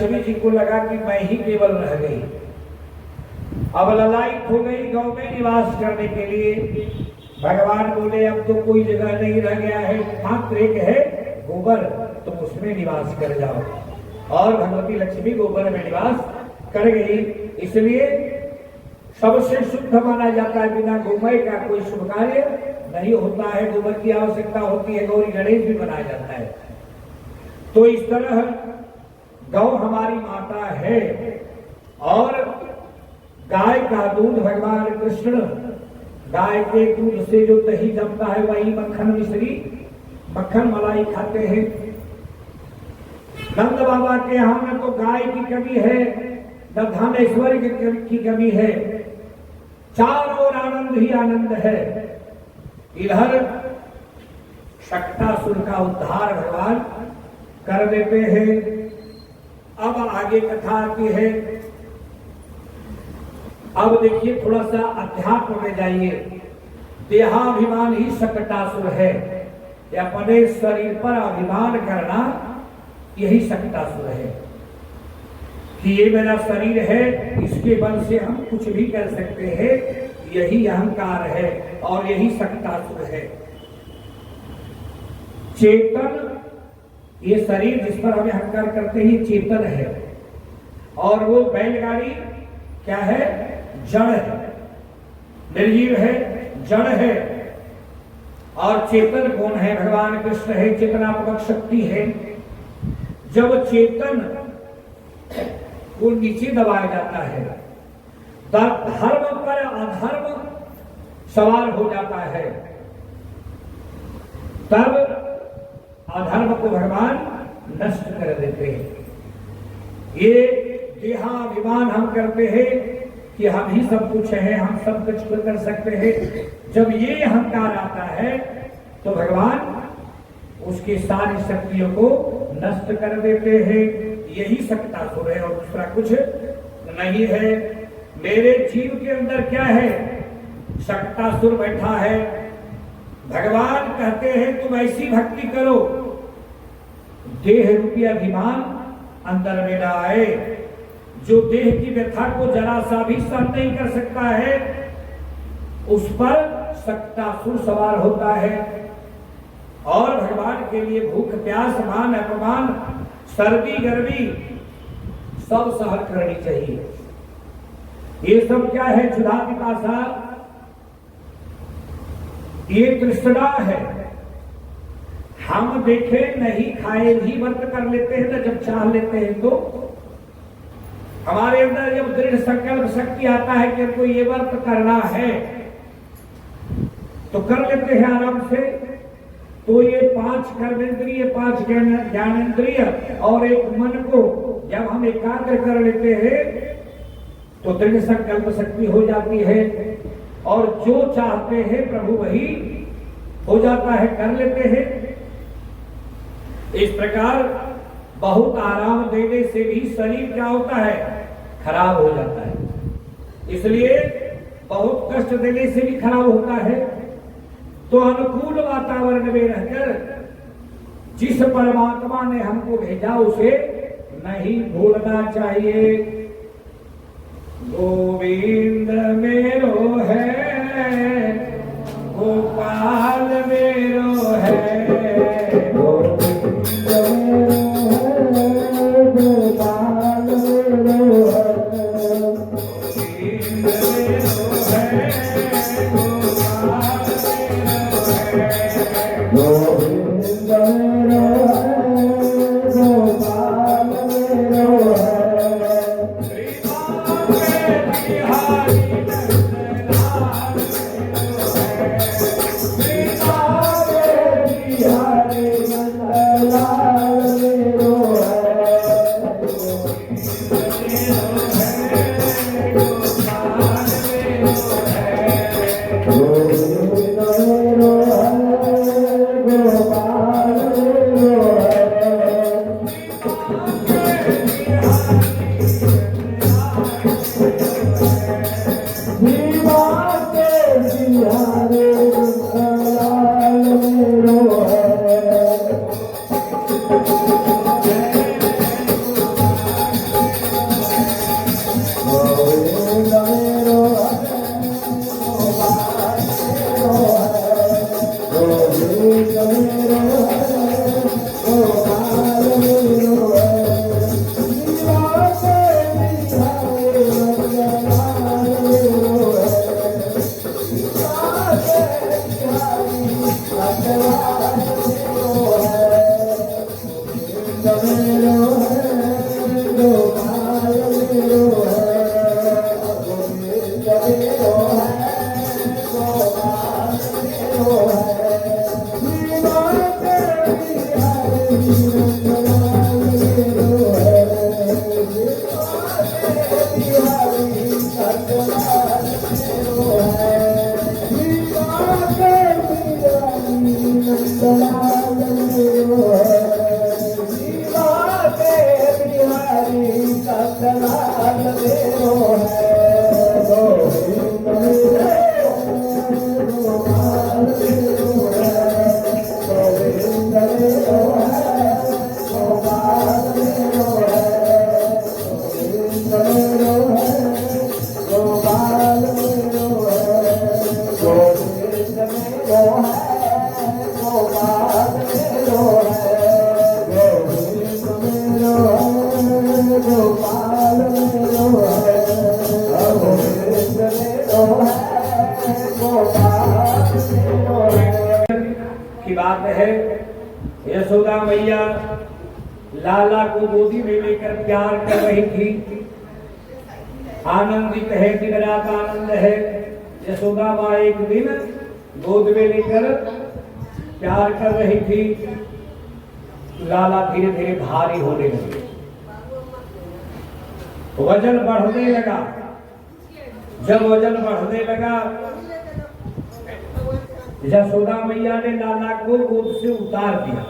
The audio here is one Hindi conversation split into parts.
लक्ष्मी जी को लगा कि मैं ही केवल रह गई, अब ललायत हो गई गौ में निवास करने के लिए। भगवान बोले अब तो कोई जगह नहीं रह गया है, मात्र एक है गोबर, तुम उसमें निवास कर जाओ। और भगवती लक्ष्मी गोबर में निवास कर गई। इसलिए सबसे शुद्ध माना जाता है, बिना गोमय का कोई शुभ कार्य नहीं होता है। गोबर की आवश्यकता होती है, गौरी गणेश भी बनाया जाता है। तो इस तरह गौ हमारी माता है। और गाय का दूध भगवान कृष्ण, गाय के दूध से जो दही जमता है वही मक्खन मिश्री, मक्खन मलाई खाते हैं। नंद बाबा के यहाँ में तो गाय की कमी है, न धामेश्वर की कमी है, चारों ओर आनंद ही आनंद है। इधर शक्तासुर का उद्धार भगवान कर देते हैं। अब आगे कथा आती है। अब देखिए थोड़ा सा अध्यात्म में जाइए। देहाभिमान ही शक्तासुर है, अपने शरीर पर अभिमान करना यही शक्तासुर है कि ये मेरा शरीर है, इसके बल से हम कुछ भी कर सकते हैं, यही अहंकार है और यही शक्तासुर है। चेतन, ये शरीर जिस पर हमें अहंकार करते हैं चेतन है, और वो बैलगाड़ी क्या है? जड़ है, निर्जीव है, जड़ है। और चेतन कौन है? भगवान कृष्ण है, चेतनात्मक शक्ति है। जब चेतन को नीचे दबाया जाता है, धर्म पर अधर्म सवार हो जाता है, तब अधर्म को भगवान नष्ट कर देते हैं। ये देहाभिमान हम करते हैं कि हम ही सब कुछ है, हम सब कुछ कर सकते हैं। जब ये अहंकार आता है तो भगवान उसकी सारी शक्तियों को नष्ट कर देते हैं। यही शक्तासुर है और दूसरा कुछ नहीं है। मेरे जीव के अंदर क्या है? शक्तासुर बैठा है। भगवान कहते हैं तुम ऐसी भक्ति करो, देह रूपी अभिमान अंदर में न आए। जो देह की व्यथा को जरा सा भी सहन नहीं कर सकता है, उस पर शक्तासुर सवार होता है। और भगवान के लिए भूख प्यास मान अपमान सर्दी गर्मी सब सहन करनी चाहिए। ये सब क्या है? क्षुधा पिपासा, ये तृष्णा है। हम देखे नहीं खाए भी व्रत कर लेते हैं ना, जब चाह लेते हैं तो हमारे अंदर जब दृढ़ संकल्प शक्ति आता है कि हमको ये व्रत करना है तो कर लेते हैं आराम से। तो ये 5 कर्मेंद्रिय, 5 ज्ञानेंद्रिय और एक मन को जब हम एकाग्र कर लेते हैं तो दृढ़ संकल्प शक्ति हो जाती है और जो चाहते हैं प्रभु वही हो जाता है, कर लेते हैं। इस प्रकार बहुत आराम देने से भी शरीर क्या होता है? खराब हो जाता है। इसलिए बहुत कष्ट देने से भी खराब होता है। तो अनुकूल वातावरण में रहकर जिस परमात्मा ने हमको भेजा उसे नहीं भूलना चाहिए। गोविंद मेरो है, गोपाल मेरो है, गोविंद मेरो है, गोपाल मेरो है, गोविंद मेरो है, गोपाल गोविंद मेरो है, गोपाल मेरो है। नंदलाल मेरो है गोविंद मेरो गोपाल मेरो है गोविंद मेरो है गोपाल मेरो है गोविंद मेरो है गोपाल मेरो है गोविंद मेरो है गोपाल मेरो है गोविंद मेरो है गोपाल मेरो है गोविंद मेरो है गोपाल मेरो है की बात है। यशोदा मैया लाला को गोदी में लेकर प्यार कर रही थी, आनंदित है, दिन रात आनंद है। यशोदा माँ एक दिन गोद में लेकर प्यार कर रही थी, लाला धीरे धीरे भारी होने लगे, वजन बढ़ने लगा। जब वजन बढ़ने लगा, यशोदा मैया ने लाला को गोद से उतार दिया।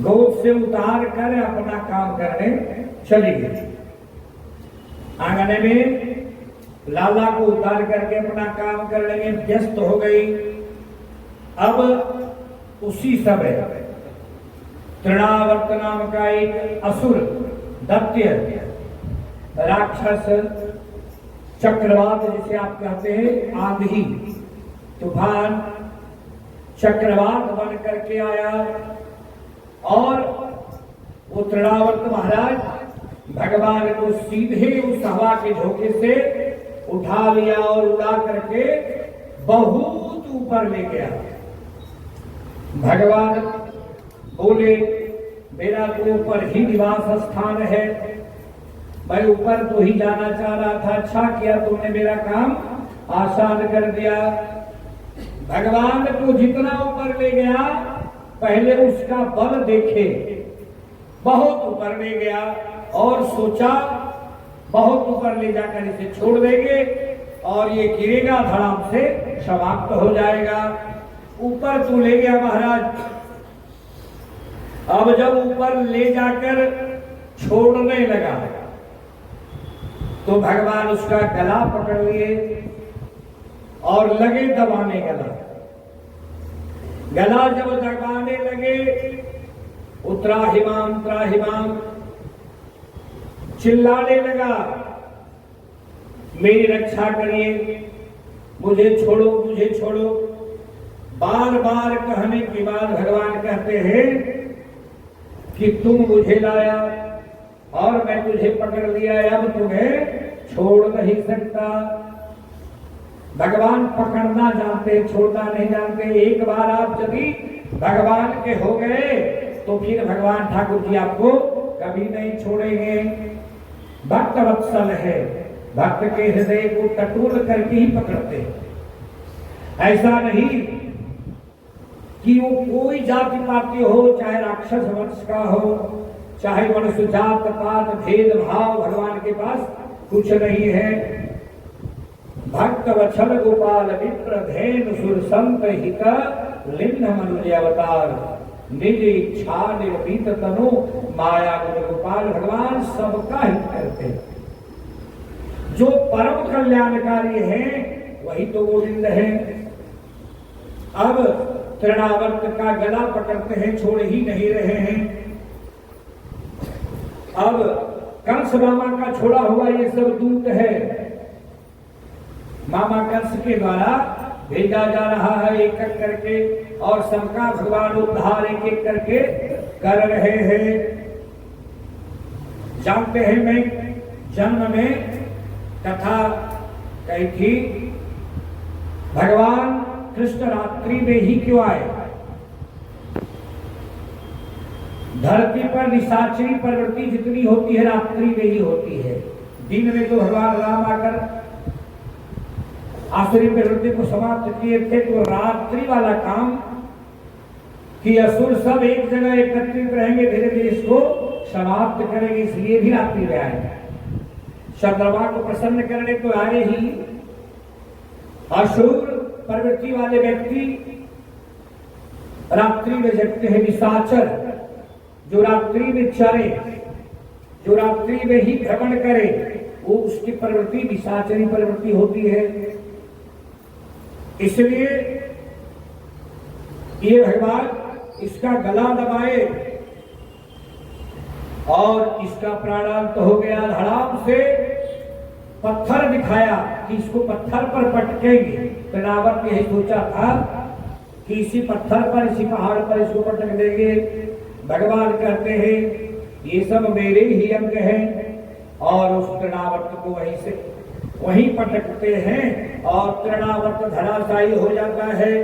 गोद से उतार कर अपना काम करने चली गई। आंगन में लाला को उतार करके अपना काम करने में व्यस्त हो गई। अब उसी समय तृणावर्त नाम का एक असुर, दैत्य, राक्षस, चक्रवात जिसे आप कहते हैं, आंधी तूफान चक्रवात बन करके आया और वो तृणावर्त महाराज भगवान को सीधे उस हवा के झोंके से उठा लिया और उड़ा करके बहुत ऊपर ले गया। भगवान बोले, मेरा तो ऊपर ही निवास स्थान है, मैं ऊपर तो ही जाना चाह रहा था, अच्छा किया तुमने मेरा काम आसान कर दिया। भगवान को जितना ऊपर ले गया, पहले उसका बल देखे, बहुत ऊपर ले गया और सोचा बहुत ऊपर ले जाकर इसे छोड़ देंगे और ये गिरेगा, धड़ाम से समाप्त हो जाएगा। ऊपर तो ले गया महाराज। अब जब ऊपर ले जाकर छोड़ने लगा तो भगवान उसका गला पकड़ लिए और लगे दबाने गला। गला जब दबाने लगे, त्राहिमाम त्राहिमाम चिल्लाने लगा, मेरी रक्षा करिए, मुझे छोड़ो, मुझे छोड़ो। बार बार कहने के बाद भगवान कहते हैं कि तुम मुझे लाया और मैं तुझे पकड़ लिया, अब तुम्हें छोड़ नहीं सकता। भगवान पकड़ना जानते, छोड़ना नहीं जानते। एक बार आप यदि भगवान के हो गए तो फिर भगवान ठाकुर जी आपको कभी नहीं छोड़ेंगे। भक्त वत्सल है, भक्त के हृदय को टटोल करके ही पकड़ते हैं। ऐसा नहीं कि वो कोई जाति पाति हो, चाहे राक्षस वंश का हो, चाहे मनुष्य जात पात भेद भाव, भगवान के पास कुछ नहीं है। भक्त वत्सल गोपाल विप्र धैन सुर संत हित लिंग मनुज अवतार निज इच्छा निर्भीत तनु माया गुण गोपाल। भगवान सबका हित करते हैं, जो परम कल्याणकारी है वही तो गोविंद है। अब तृणावर्त का गला पकड़ते हैं, छोड़ ही नहीं रहे हैं। अब कंस मामा का छोड़ा हुआ ये सब दूत है, मामा कंस के द्वारा भेजा जा रहा है एक एक करके, और सबका भगवान उद्धार एक एक करके कर रहे हैं। जानते हैं, मैं जन्म में कथा कही थी, भगवान कृष्ण रात्रि में ही क्यों आए? धरती पर निशाचरी प्रवृत्ति जितनी होती है रात्रि में ही होती है। दिन में तो भगवान राम आकर आसुरी प्रवृत्ति को समाप्त किए थे, तो रात्रि वाला काम कि असुर सब एक जगह एकत्रित रहेंगे, धीरे धीरे इसको समाप्त करेंगे, इसलिए भी रात्रि में आए। चंद्रमा को प्रसन्न करने तो आए ही। असुर प्रवृत्ति वाले व्यक्ति रात्रि में जगते हैं, निशाचर जो रात्रि में चरे, जो रात्रि में ही भ्रमण करे वो उसकी प्रवृत्ति निशाचरी प्रवृत्ति होती है। इसलिए ये भगवान इसका गला दबाए और इसका प्राणांत हो गया। धड़ाम से पत्थर दिखाया कि इसको पत्थर पर पटकेंगे। तनावत यही सोचा था कि इसी पत्थर पर, इसी पहाड़ पर इसको पटक देंगे। भगवान कहते हैं ये सब मेरे ही अंग हैं और उस तृणावर्त को वहीं पटकते हैं और तृणावर्त धराशायी हो जाता है।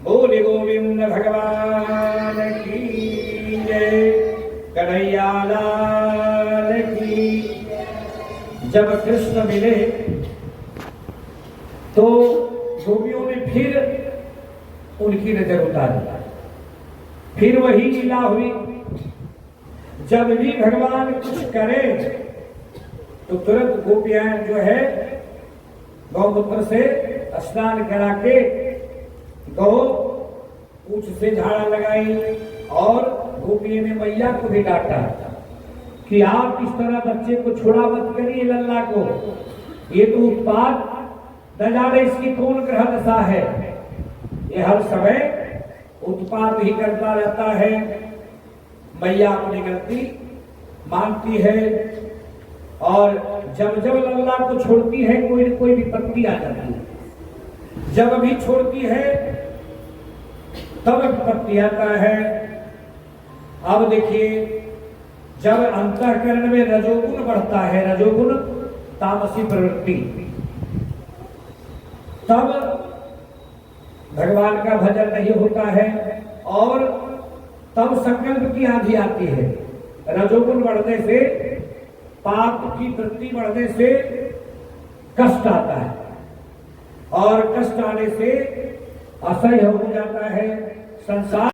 बोले गोविंद भगवान की जय, कन्हैया लाल की। जब कृष्ण मिले तो गोपियों ने फिर उनकी नजर उतारी, फिर वही लीला हुई। जब भी भगवान कुछ करे तो तुरंत गोपियां जो है गौमूत्र से स्नान करा के गौ पूछ से झाड़ा लगाई और गोपियों ने मैया को भी डांटा कि आप इस तरह बच्चे को छोड़ा मत करिए, लल्ला को, ये तो उत्पात न जाने इसकी कौन ग्रह दशा है, ये हर समय उत्पात ही करता रहता है। मैया अपनी गलती मानती है और जब जब लल्ला को छोड़ती है कोई न कोई विपत्ति आ जाती है। जब भी छोड़ती है तब विपत्ति आता है। अब देखिए, जब अंतःकरण में रजोगुण बढ़ता है, रजोगुण तामसी प्रवृत्ति, तब भगवान का भजन नहीं होता है और तब संकल्प की आंधी आती है। रजोगुण बढ़ने से, पाप की वृत्ति बढ़ने से कष्ट आता है और कष्ट आने से असह्य हो जाता है संसार।